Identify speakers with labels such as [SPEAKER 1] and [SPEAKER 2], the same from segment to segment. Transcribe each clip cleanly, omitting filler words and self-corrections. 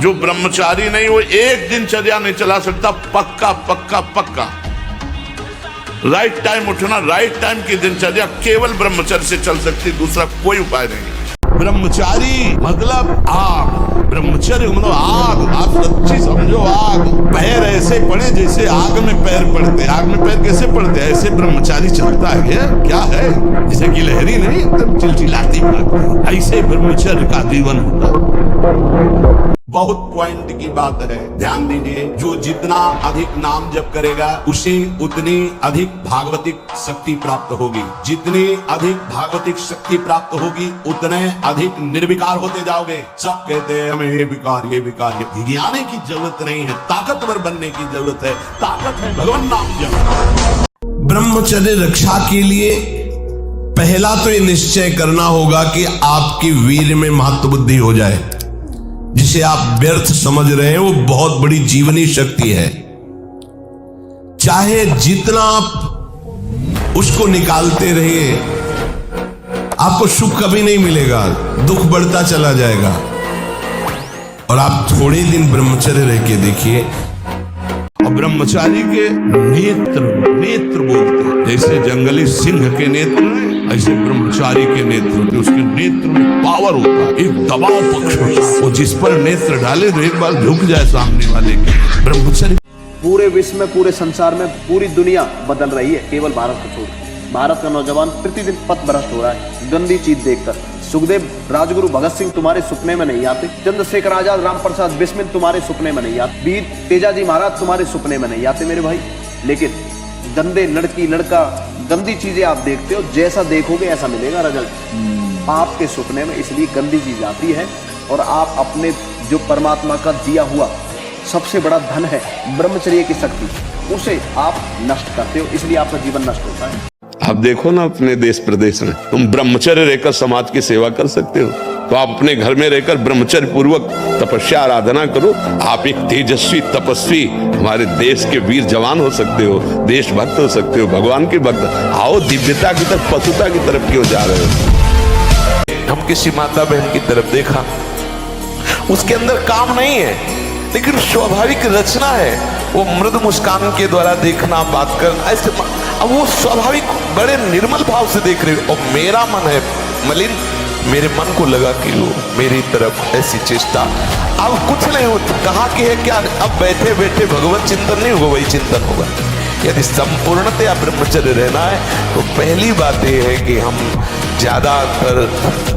[SPEAKER 1] जो ब्रह्मचारी नहीं वो एक दिनचर्या नहीं चला सकता। पक्का पक्का पक्का राइट टाइम उठना, राइट टाइम की दिनचर्या केवल ब्रह्मचर्य से चल सकती, दूसरा कोई उपाय नहीं। ब्रह्मचारी मतलब आग, ब्रह्मचर्य मतलब आग। आप सच्ची समझो, आग। पैर ऐसे पड़े जैसे आग में पैर पड़ते। आग में पैर कैसे पड़ते? ऐसे ब्रह्मचारी चलता है। क्या है? जैसे कि लहरी नहीं एकदम चिलचिलाती बात, ऐसे ब्रह्मचर्य का जीवन होता। बहुत पॉइंट की बात है, ध्यान दीजिए। जो जितना अधिक नाम जप करेगा उसे उतनी अधिक भागवतिक शक्ति प्राप्त होगी। जितनी अधिक भागवतिक शक्ति प्राप्त होगी उतने अधिक निर्विकार होते जाओगे। सब कहते हैं हमें ये विकार ये विकार, ये गिराने की जरूरत नहीं है, ताकतवर बनने की जरूरत है। ताकत है भगवान नाम जप।
[SPEAKER 2] ब्रह्मचर्य रक्षा के लिए पहला तो ये निश्चय करना होगा कि आपकी वीर में महत्वबुद्धि हो जाए। जिसे आप व्यर्थ समझ रहे हैं वो बहुत बड़ी जीवनी शक्ति है। चाहे जितना आप उसको निकालते रहिए, आपको सुख कभी नहीं मिलेगा, दुख बढ़ता चला जाएगा। और आप थोड़े दिन ब्रह्मचर्य रह के देखिए।
[SPEAKER 1] और ब्रह्मचारी के नेत्र बोलते हैं, जैसे जंगली सिंह के नेत्र हैं, ऐसे ब्रह्मचारी के नेत्र होते। उसके नेत्र में पावर होता है, एक दबाव पक्ष होता है। वो जिस पर नेत्र डाले तो एक बार झुक जाए सामने वाले के। ब्रह्मचारी
[SPEAKER 3] पूरे विश्व में, पूरे संसार में पूरी दुनिया बदल रही है, केवल भारत को छोड़। भारत का नौजवान प्रतिदिन पथ भ्रष्ट हो रहा है गंदी चीज देखकर। सुखदेव, राजगुरु भगत सिंह तुम्हारे सपने में नहीं आते। चंद्रशेखर आजाद, राम प्रसाद बिस्मिल तुम्हारे सपने में नहीं आते। वीर तेजाजी महाराज तुम्हारे सपने में नहीं आते मेरे भाई। लेकिन गंदे लड़की लड़का गंदी चीजें आप देखते हो, जैसा देखोगे ऐसा मिलेगा रिजल्ट आपके सपने में। इसलिए गंदी चीज आती है और आप अपने जो परमात्मा का दिया हुआ सबसे बड़ा धन है ब्रह्मचर्य की शक्ति, उसे आप नष्ट करते हो, इसलिए आपका जीवन नष्ट होता है।
[SPEAKER 1] आप देखो ना अपने देश प्रदेश में, तुम ब्रह्मचर्य रहकर समाज की सेवा कर सकते हो, तो आप अपने घर में रहकर ब्रह्मचर्य पूर्वक तपस्या आराधना करो। आप एक तेजस्वी तपस्वी हमारे देश के वीर जवान हो सकते हो, देशभक्त हो सकते हो, भगवान के भक्त। आओ दिव्यता की तरफ, पशुता की तरफ क्यों जा रहे हो? हम किसी माता बहन की तरफ देखा, उसके अंदर काम नहीं है, लेकिन स्वाभाविक रचना है। वो मृदु मुस्कान के द्वारा देखना, बात करना, ऐसे अब वो स्वाभाविक बड़े निर्मल भाव से देख रहे हो। और मेरा मन है मलिन, मेरे मन को लगा कि लो मेरी तरफ ऐसी चेष्टा। अब कुछ नहीं होता, कहाँ की है क्या? अब बैठे बैठे भगवत चिंतन नहीं होगा, वही चिंतन होगा। यदि संपूर्णतया ब्रह्मचर्य रहना है तो पहली बात यह है कि हम ज्यादातर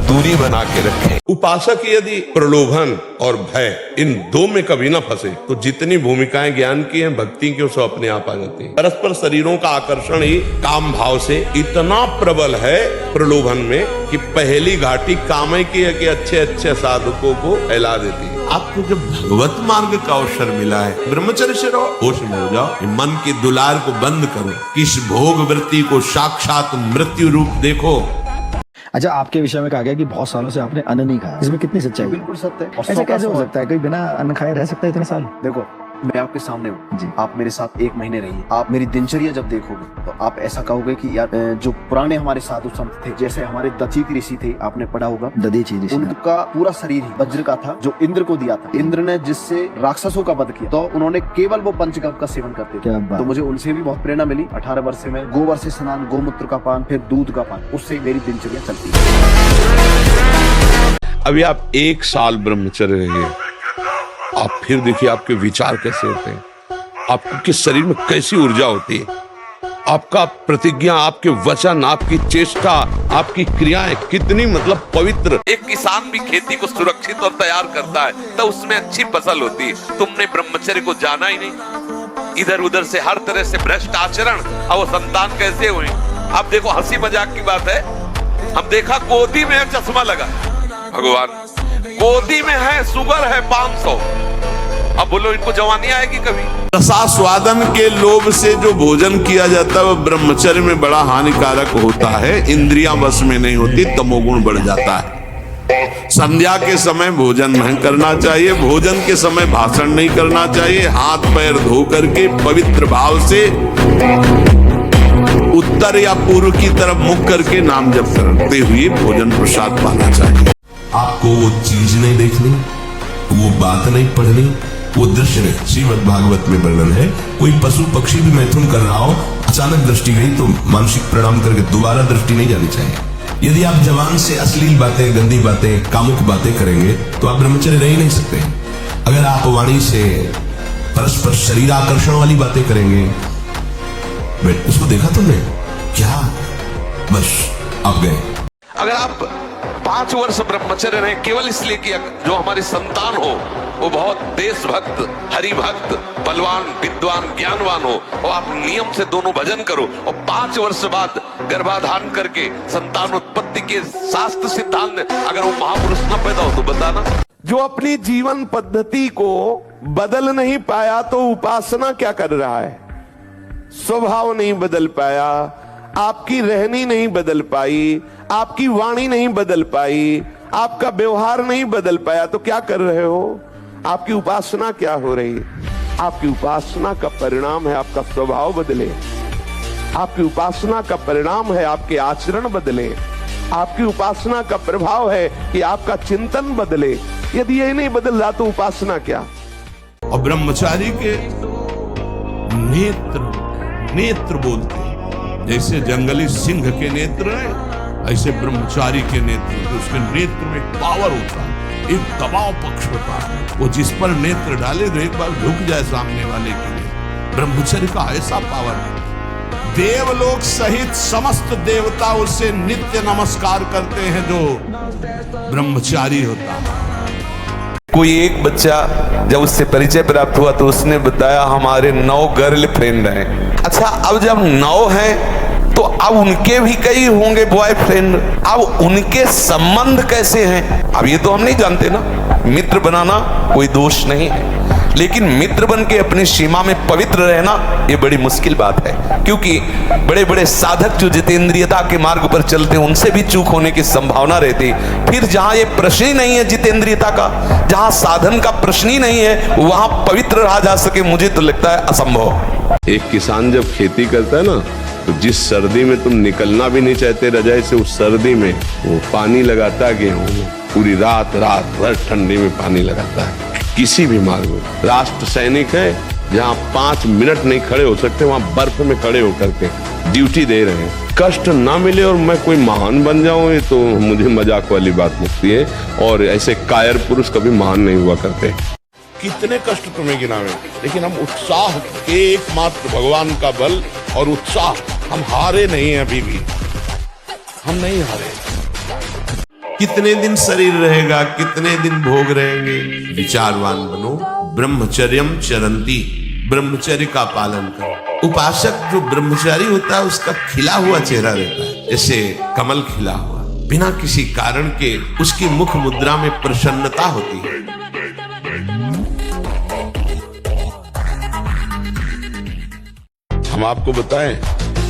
[SPEAKER 1] दूरी बना के रखें। उपासक यदि प्रलोभन और भय इन दो में कभी ना फंसे तो जितनी भूमिकाएं ज्ञान की हैं, भक्ति की, सब अपने आप आ जाती हैं। परस्पर शरीरों का आकर्षण ही काम भाव से इतना प्रबल है प्रलोभन में कि पहली घाटी कामय की है कि अच्छे अच्छे साधकों को फैला देती है। आपको जब भगवत मार्ग का अवसर मिला है, ब्रह्मचर्य से रहो, होश में हो जाओ। मन के दुलार को बंद करो, किस भोग वृत्ति को साक्षात मृत्यु रूप देखो।
[SPEAKER 4] अच्छा, आपके विषय में कहा गया कि बहुत सालों से आपने अन्न नहीं खाया, इसमें कितनी सच्चाई?
[SPEAKER 3] बिल्कुल सत्य है।
[SPEAKER 4] ऐसा कैसे हो सकता है? कोई बिना अन्न खाए रह सकता है इतने साल?
[SPEAKER 3] देखो, मैं आपके सामने हूँ
[SPEAKER 4] जी।
[SPEAKER 3] आप मेरे साथ 1 महीने रहिए, आप मेरी दिनचर्या जब देखोगे तो आप ऐसा कहोगे कि यार जो पुराने हमारे साधु संत थे, जैसे हमारे दधीचि ऋषि थे, आपने पढ़ा होगा
[SPEAKER 4] दधीचि ऋषि,
[SPEAKER 3] उनका पूरा शरीर ही वज्र का था, जो इंद्र को दिया था। इंद्र ने जिससे राक्षसों का वध किया, तो उन्होंने केवल वो पंचगव्य का सेवन करते थे। तो मुझे उनसे भी बहुत प्रेरणा मिली। 18 वर्ष में गोबर से स्नान, गोमूत्र का पान, फिर दूध का पान, उससे मेरी दिनचर्या चलती है।
[SPEAKER 1] अभी आप 1 साल ब्रह्मचर्य रहिए, आप फिर देखिए आपके विचार कैसे होते हैं, आपके शरीर में कैसी ऊर्जा होती है, आपका प्रतिज्ञा, आपके वचन, आपकी चेष्टा, आपकी क्रियाएं कितनी मतलब पवित्र। एक किसान भी खेती को सुरक्षित और तैयार करता है तो उसमें अच्छी फसल होती है। तुमने ब्रह्मचर्य को जाना ही नहीं, इधर उधर से हर तरह से भ्रष्ट आचरण, और वो संतान कैसे हुए? अब देखो, हंसी मजाक की बात है, हम देखा गोदी में चश्मा लगा, भगवान गोदी में है, शुगर है 500। अब बोलो इनको जवानी आएगी कभी?
[SPEAKER 2] रसास्वादन के लोभ से जो भोजन किया जाता है वह ब्रह्मचर्य में बड़ा हानिकारक होता है। इंद्रियां बस में नहीं होती, तमोगुण बढ़ जाता है। संध्या के समय भोजन नहीं करना चाहिए, भोजन के समय भाषण नहीं करना चाहिए। हाथ पैर धो करके पवित्र भाव से उत्तर या पूर्व की तरफ मुख करके नाम जप करते हुए भोजन प्रसाद पाना चाहिए। आपको वो चीज नहीं देखनी
[SPEAKER 5] वो बात नहीं पढ़नी, वो दृश्य नहीं। श्रीमद् भागवत में वर्णन है, कोई पशु पक्षी भी मैथुन कर रहा हो, अचानक दृष्टि गई तो मानसिक प्रणाम करके दोबारा दृष्टि नहीं जानी चाहिए। यदि आप जवान से अश्लील बातें, गंदी बातें, कामुक बातें करेंगे तो आप ब्रह्मचर्य रह ही नहीं सकते। अगर आप वाणी से परस्पर शरीर आकर्षण वाली बातें करेंगे, बेट उसको देखा तुमने क्या, बस आप गए।
[SPEAKER 1] अगर आप 5 वर्ष ब्रह्मचर्य रहे केवल इसलिए कि जो हमारी संतान हो वो बहुत देशभक्त, हरिभक्त, बलवान, विद्वान, ज्ञानवान हो, और आप नियम से दोनों भजन करो, और 5 वर्ष बाद गर्भाधान करके संतान उत्पत्ति के शास्त्र सिद्धांत अगर वो महापुरुष न पैदा हो तो बताना।
[SPEAKER 2] जो अपनी जीवन पद्धति को बदल नहीं पाया तो उपासना क्या कर रहा है? स्वभाव नहीं बदल पाया, आपकी रहनी नहीं बदल पाई, आपकी वाणी नहीं बदल पाई, आपका व्यवहार नहीं बदल पाया, तो क्या कर रहे हो? आपकी उपासना क्या हो रही है? आपकी उपासना का परिणाम है आपका स्वभाव बदले, आपकी उपासना का परिणाम है आपके आचरण बदले, आपकी उपासना का प्रभाव है कि आपका चिंतन बदले। यदि ये नहीं बदल रहा तो उपासना क्या? और ब्रह्मचारी के नेत्र बोलते हैं, जैसे जंगली सिंह के नेत्र है, ऐसे ब्रह्मचारी के नेत्र, उसके नेत्र में पावर होता है, एक दबाव पक्ष होता है, वो जिस पर नेत्र डाले तो एक बार झुक जाए सामने वाले के लिए। ब्रह्मचर्य का ऐसा पावर है, देवलोक सहित समस्त देवता उससे नित्य नमस्कार करते हैं जो ब्रह्मचारी होता है।
[SPEAKER 6] कोई एक बच्चा जब उससे परिचय प्राप्त हुआ तो उसने बताया हमारे 9 गर्लफ्रेंड हैं। अच्छा, अब जब 9 हैं तो अब उनके भी कई होंगे बॉयफ्रेंड, अब उनके संबंध कैसे हैं अब ये तो हम नहीं जानते ना। मित्र बनाना कोई दोष नहीं है, लेकिन मित्र बन के अपनी सीमा में पवित्र रहना ये बड़ी मुश्किल बात है, क्योंकि बड़े बड़े साधक जो जितेंद्रियता के मार्ग पर चलते हैं उनसे भी चूक होने की संभावना रहती। फिर जहां ये प्रश्न ही नहीं है जितेंद्रियता का, जहां साधन का प्रश्न ही नहीं है, वहां पवित्र रहा जा सके, मुझे तो लगता है असंभव।
[SPEAKER 1] एक किसान जब खेती करता है ना, तो जिस सर्दी में तुम निकलना भी नहीं चाहते रजाई से, उस सर्दी में वो पानी लगाता है गेहूं में, पूरी रात भर ठंडी में पानी लगाता है। किसी भी मार्ग में राष्ट्र सैनिक है, जहां 5 मिनट नहीं खड़े हो सकते वहां बर्फ में खड़े होकर के ड्यूटी दे रहे हैं। कष्ट ना मिले और मैं कोई महान बन जाऊं, ये तो मुझे मजाक वाली बात लगती है, और ऐसे कायर पुरुष कभी महान नहीं हुआ करते।
[SPEAKER 2] कितने कष्ट तुम्हें गिनावे, लेकिन हम उत्साह के एकमात्र भगवान का बल और उत्साह, हम हारे नहीं हैं, अभी भी हम नहीं हारे। कितने दिन शरीर रहेगा, कितने दिन भोग रहेंगे, विचारवान बनो। ब्रह्मचर्यम चरंती, ब्रह्मचर्य का पालन करो। उपासक जो ब्रह्मचारी होता है उसका खिला हुआ चेहरा रहता है, जैसे कमल खिला हुआ, बिना किसी कारण के उसकी मुख मुद्रा में प्रसन्नता होती है।
[SPEAKER 1] हम आपको बताएं,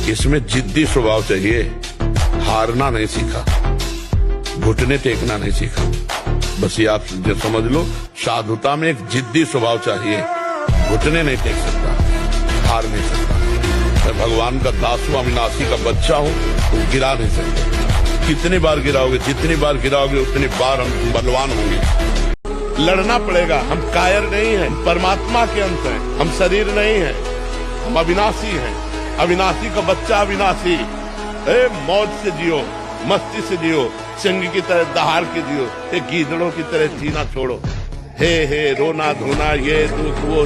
[SPEAKER 1] इसमें जिद्दी स्वभाव चाहिए, हारना नहीं सीखा, घुटने टेकना नहीं सीखा। बस ये आप जो समझ लो, साधुता में एक जिद्दी स्वभाव चाहिए, घुटने नहीं टेक सकता, हार नहीं सकता। मैं भगवान का दास हूं, अविनाशी का बच्चा हूं, तो गिरा नहीं सकते। कितनी बार गिराओगे, जितनी बार गिराओगे उतनी बार हम बलवान होंगे। लड़ना पड़ेगा, हम कायर नहीं हैं, परमात्मा के अंश हैं, हम शरीर नहीं हैं, हम अविनाशी हैं। अविनाशी का बच्चा अविनाशी, मौज से जियो, मस्ती से जियो, सिंह की तरह दहाड़ के जियो, गीदड़ों की तरह जीना छोड़ो। हे रोना धोना, ये दुख वो,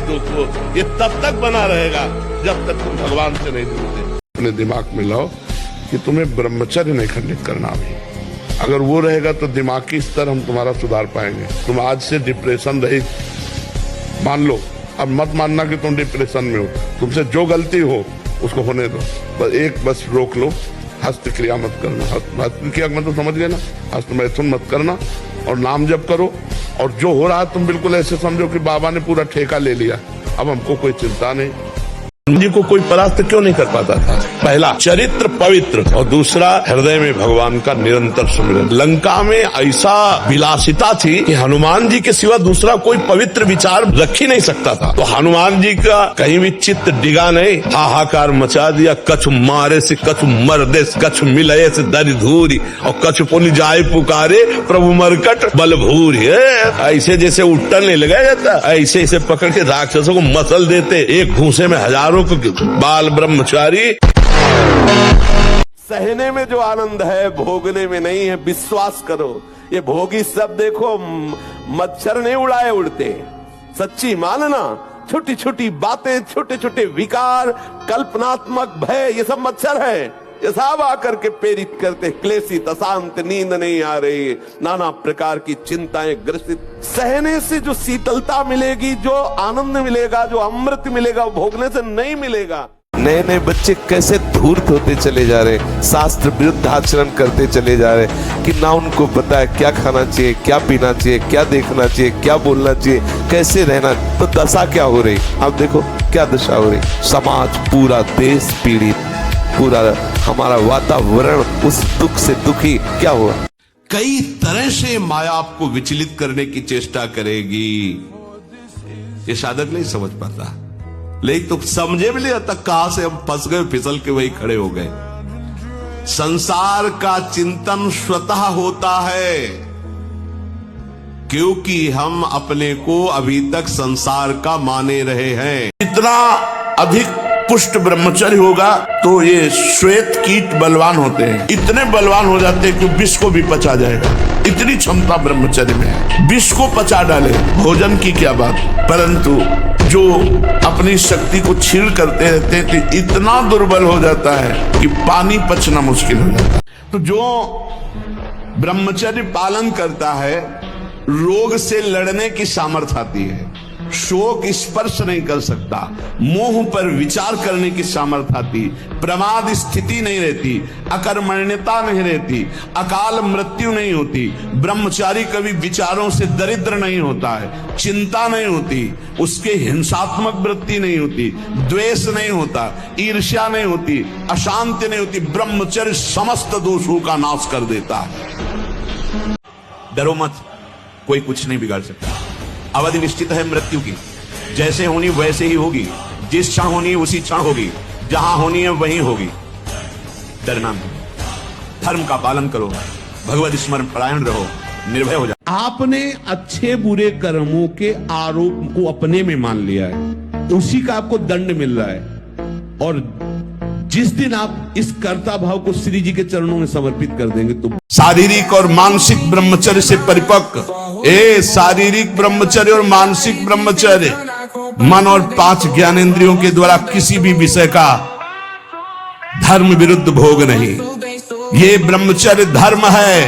[SPEAKER 1] ये तब तक बना रहेगा जब तक तुम भगवान से नहीं जुड़ते। अपने दिमाग में लाओ कि तुम्हें ब्रह्मचर्य नहीं खंडित करना भी, अगर वो रहेगा तो दिमागी स्तर हम तुम्हारा सुधार पाएंगे। तुम आज से डिप्रेशन रही मान लो, अब मत मानना कि तुम डिप्रेशन में हो, तुमसे जो गलती हो उसको होने दो, बस रोक लो, हस्त क्रिया मत करना। हस्त क्रिया मतलब समझ गए ना, हस्त मैथुन मत करना, और नाम जप करो, और जो हो रहा है तुम बिल्कुल ऐसे समझो कि बाबा ने पूरा ठेका ले लिया, अब हमको कोई चिंता नहीं। को कोई परास्त क्यों नहीं कर पाता था? पहला चरित्र पवित्र और दूसरा हृदय में भगवान का निरंतर सुमिरन। लंका में ऐसा विलासिता थी कि हनुमान जी के सिवा दूसरा कोई पवित्र विचार रख ही नहीं सकता था। तो हनुमान जी का कहीं भी चित्त डिगा नहीं, हाहाकार मचा दिया। कछु मारे से कछु मर्दे से कछु मिलये से दरि धूरी और कछु पुनि जाए पुकारे प्रभु मरकट बलभूरी। ऐसे जैसे उट्टन नहीं लगाया जाता, ऐसे इसे पकड़ के राक्षसों को मसल देते, एक घूसे में हजारों को। बाल ब्रह्मचारी
[SPEAKER 7] सहने में जो आनंद है भोगने में नहीं है, विश्वास करो। ये भोगी सब देखो मच्छर नहीं उड़ाए उड़ते, सच्ची मानना। छोटी छोटी बातें, छोटे छोटे विकार, कल्पनात्मक भय, ये सब मच्छर है। ये सब आकर के प्रेरित करते, क्लेशित, अशांत, नींद नहीं आ रही, नाना प्रकार की चिंताएं ग्रसित। सहने से जो शीतलता मिलेगी, जो आनंद मिलेगा, जो अमृत मिलेगा, वो भोगने से नहीं मिलेगा।
[SPEAKER 6] नए नए बच्चे कैसे धूर्त होते चले जा रहे, शास्त्र विरुद्ध आचरण करते चले जा रहे कि ना उनको पता है क्या खाना चाहिए, क्या पीना चाहिए, क्या देखना चाहिए, क्या बोलना चाहिए, कैसे रहना। तो दशा क्या हो रही, आप देखो क्या दशा हो रही। समाज, पूरा देश पीड़ित, पूरा हमारा वातावरण उस दुख से दुखी। क्या हुआ?
[SPEAKER 2] कई तरह से माया आपको विचलित करने की चेष्टा करेगी। ये साधक नहीं समझ पाता, लेकिन तो समझे भी नहीं आता कहां से हम फंस गए, फिसल के वही खड़े हो गए। संसार का चिंतन स्वतः होता है, क्योंकि हम अपने को अभी तक संसार का माने रहे हैं। इतना अधिक पुष्ट ब्रह्मचर्य होगा तो ये श्वेत कीट बलवान होते हैं, इतने बलवान हो जाते हैं कि विष को भी पचा जाएगा। इतनी क्षमता ब्रह्मचर्य में है, विष को पचा डाले, भोजन की क्या बात। परंतु जो अपनी शक्ति को छीण करते रहते हैं तो इतना दुर्बल हो जाता है कि पानी पचना मुश्किल हो जाता है। तो जो ब्रह्मचर्य पालन करता है, रोग से लड़ने की सामर्थ्य आती है, शोक स्पर्श नहीं कर सकता, मोह पर विचार करने की सामर्थ्य आती, प्रमाद स्थिति नहीं रहती, अकर्मण्यता नहीं रहती, अकाल मृत्यु नहीं होती। ब्रह्मचारी कभी विचारों से दरिद्र नहीं होता है, चिंता नहीं होती, उसके हिंसात्मक वृत्ति नहीं होती, द्वेष नहीं होता, ईर्ष्या नहीं होती, अशांति नहीं होती। ब्रह्मचर्य समस्त दोषों का नाश कर देता है। डरो मत, कोई कुछ नहीं बिगाड़ सकता। अवधि निश्चित है मृत्यु की, जैसे होनी वैसे ही होगी, जिस क्षण होनी उसी क्षण होगी, जहां होनी है वहीं होगी। डरना नहीं, धर्म का पालन करो, भगवत स्मरण परायण रहो, निर्भय हो जाओ। आपने अच्छे बुरे कर्मों के आरोप को अपने में मान लिया है, उसी का आपको दंड मिल रहा है। और जिस दिन आप इस कर्ता भाव को श्री जी के चरणों में समर्पित कर देंगे तो शारीरिक और मानसिक ब्रह्मचर्य से परिपक्व। शारीरिक ब्रह्मचर्य और मानसिक ब्रह्मचर्य, मन और 5 ज्ञानेंद्रियों के द्वारा किसी भी विषय का धर्म विरुद्ध भोग नहीं। ये ब्रह्मचर्य धर्म है,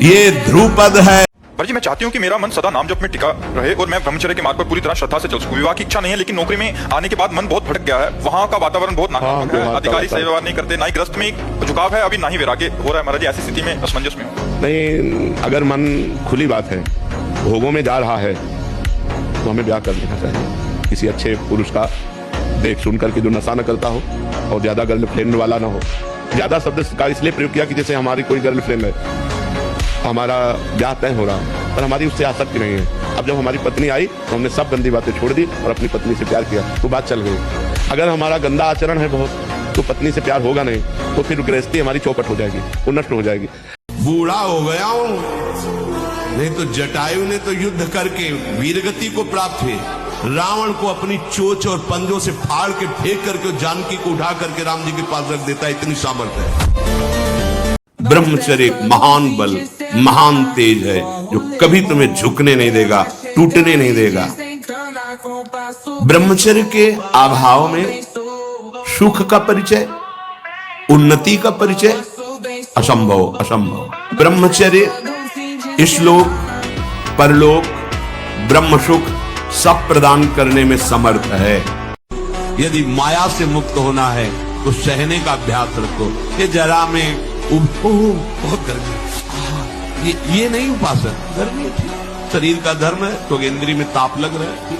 [SPEAKER 2] ये ध्रुपद है।
[SPEAKER 8] पर जी मैं चाहती हूँ कि मेरा मन सदा नाम जप में टिका रहे और मैं ब्रह्मचर्य के मार्ग पर पूरी तरह श्रद्धा से चल सकूं। विवाह की इच्छा नहीं है, लेकिन नौकरी में आने के बाद मन बहुत भटक गया है। वहाँ का वातावरण बहुत नकारात्मक है, अधिकारी सही व्यवहार नहीं करते, ना ही ग्रस्त में एक झुकाव है, अभी ना ही वैराग्य हो रहा है। महाराज जी ऐसी स्थिति में असमंजस में
[SPEAKER 1] नहीं, अगर मन खुली बात है, भोगों में जा रहा है, तो हमें ब्याह कर लेना चाहिए। किसी अच्छे पुरुष का देख सुन करके जो नशा न करता हो और ज्यादा गर्लफ्रेंड वाला ना हो। ज्यादा शब्द का इसलिए प्रयोग किया कि जैसे हमारी कोई गर्लफ्रेंड है, हमारा ब्याह तय हो रहा है पर हमारी उससे आसक्ति नहीं है। अब जब हमारी पत्नी आई तो हमने सब गंदी बातें छोड़ दी और अपनी पत्नी से प्यार किया, तो बात चल गई। अगर हमारा गंदा आचरण है बहुत, तो पत्नी से प्यार होगा नहीं, तो फिर गृहस्थी हमारी चौपट हो जाएगी, वो नष्ट हो जाएगी।
[SPEAKER 2] बूढ़ा हो गया हूं, नहीं तो जटायु ने तो युद्ध करके वीरगति को प्राप्त हुए। रावण को अपनी चोंच और पंजों से फाड़ के फेंक करके जानकी को उठा करके राम जी के पास रख देता है, इतनी सामर्थ्य है। ब्रह्मचर्य एक महान बल, महान तेज है जो कभी तुम्हें झुकने नहीं देगा, टूटने नहीं देगा। ब्रह्मचर्य के अभाव में सुख का परिचय, उन्नति का परिचय असंभव, असंभव। ब्रह्मचर्य इशलोक, परलोक, ब्रह्म सुख सब प्रदान करने में समर्थ है। यदि माया से मुक्त होना है तो सहने का अभ्यास रखो। ये जरा में बहुत गर्मी, ये नहीं उपासना, गर्मी शरीर का धर्म है, तो इंद्री में ताप लग रहा है।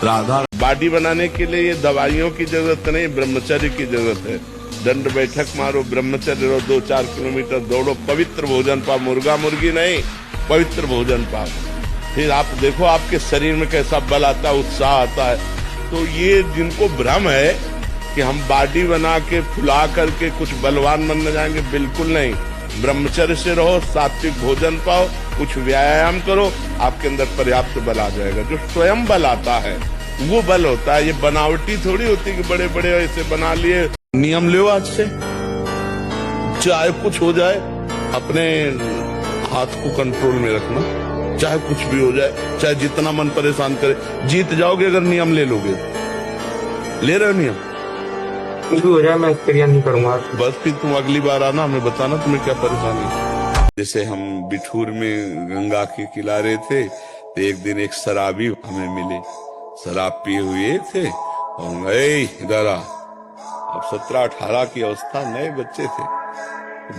[SPEAKER 2] राधा
[SPEAKER 1] बॉडी बनाने के लिए ये दवाइयों की जरूरत नहीं, ब्रह्मचर्य की जरूरत है। दंड बैठक मारो, ब्रह्मचर्य रहो, 2-4 किलोमीटर दौड़ो, पवित्र भोजन पाओ, मुर्गा मुर्गी नहीं, पवित्र भोजन पाओ। फिर आप देखो आपके शरीर में कैसा बल आता है, उत्साह आता है। तो ये जिनको भ्रम है कि हम बॉडी बना के फुला करके कुछ बलवान बनने जाएंगे, बिल्कुल नहीं। ब्रह्मचर्य से रहो, सात्विक भोजन पाओ, कुछ व्यायाम करो, आपके अंदर पर्याप्त बल आ जाएगा। जो स्वयं बल आता है वो बल होता है, ये बनावटी थोड़ी होती कि बड़े बड़े ऐसे बना लिए। नियम लो आज से, चाहे कुछ हो जाए अपने हाथ को कंट्रोल में रखना, चाहे कुछ भी हो जाए, चाहे जितना मन परेशान करे। जीत जाओगे अगर नियम ले लोगे। ले रहे हो नियम,
[SPEAKER 9] कुछ भी हो जाए मैं क्रिया नहीं करूंगा।
[SPEAKER 1] बस फिर तुम अगली बार आना, हमें बताना तुम्हें क्या परेशानी है। जैसे हम बिठूर में गंगा के किनारे थे तो एक दिन एक शराबी हमें मिले, शराब पिए हुए थे और गए इधर आ। अब 17-18 की अवस्था, नए बच्चे थे।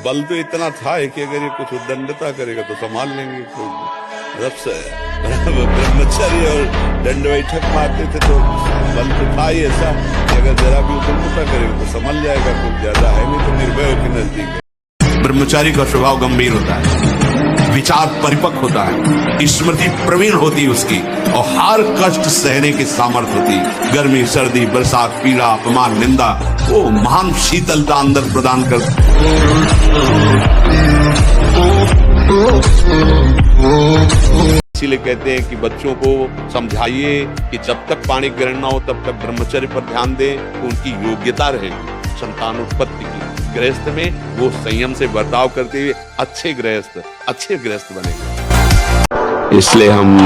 [SPEAKER 1] बल तो इतना था कि अगर ये कुछ उद्दंडता करेगा तो संभाल लेंगे। रब से ब्रह्मचर्य और दंड बैठक मारते थे तो बल तो था ही ऐसा कि अगर जरा भी उद्दंडता करेगा तो संभल जाएगा, कुछ ज्यादा है नहीं तो निर्भय के नजदीक है।
[SPEAKER 2] ब्रह्मचारी का स्वभाव गंभीर होता है, विचार परिपक्व होता है, स्मृति प्रवीण होती है उसकी, और हर कष्ट सहने की सामर्थ्य होती है। गर्मी, सर्दी, बरसात, पीड़ा, अपमान, निंदा, वो महान शीतलता अंदर प्रदान कर।
[SPEAKER 1] इसीलिए कहते हैं कि बच्चों को समझाइए कि जब तक पाणी ग्रहण ना हो तब तक ब्रह्मचर्य पर ध्यान दें, तो उनकी योग्यता रहेगी संतान उत्पत्ति की। गृहस्थ में वो संयम से बर्ताव करते हुए अच्छे गृहस्थ बनेंगे। इसलिए हम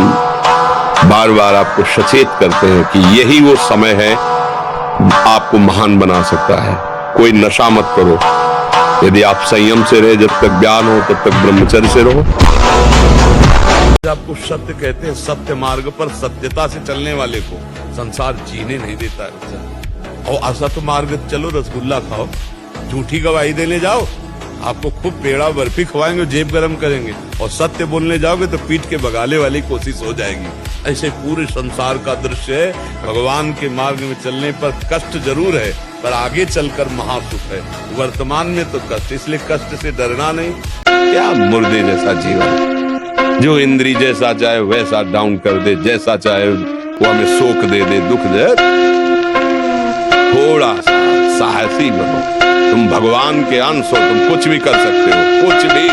[SPEAKER 1] बार बार आपको सचेत करते हैं कि यही वो समय है आपको महान बना सकता है। कोई नशा मत करो, यदि आप संयम से रहे, जब तक ज्ञान हो तब तक ब्रह्मचर्य से रहो। आपको सत्य कहते हैं, सत्य मार्ग पर सत्यता से चलने वाले को संसार जीने नहीं देता है। और असत्य मार्ग चलो, रसगुल्ला खाओ, झूठी गवाही देने जाओ, आपको खूब पेड़ा बर्फी खवाएंगे, जेब गरम करेंगे, और सत्य बोलने जाओगे तो पीठ के बगाले वाली कोशिश हो जाएगी। ऐसे पूरे संसार का दृश्य है। भगवान के मार्ग में चलने पर कष्ट जरूर है, पर आगे चलकर महासुख है। वर्तमान में तो कष्ट, इसलिए कष्ट से डरना नहीं। क्या मुर्दे जैसा जीवन, जो इंद्री जैसा चाहे वैसा डाउन कर दे, जैसा चाहे वो हमें शोक दे दे, दुख दे। थोड़ा सा साहसी बनो, तुम भगवान के अंश हो, तुम कुछ भी कर सकते हो, कुछ भी।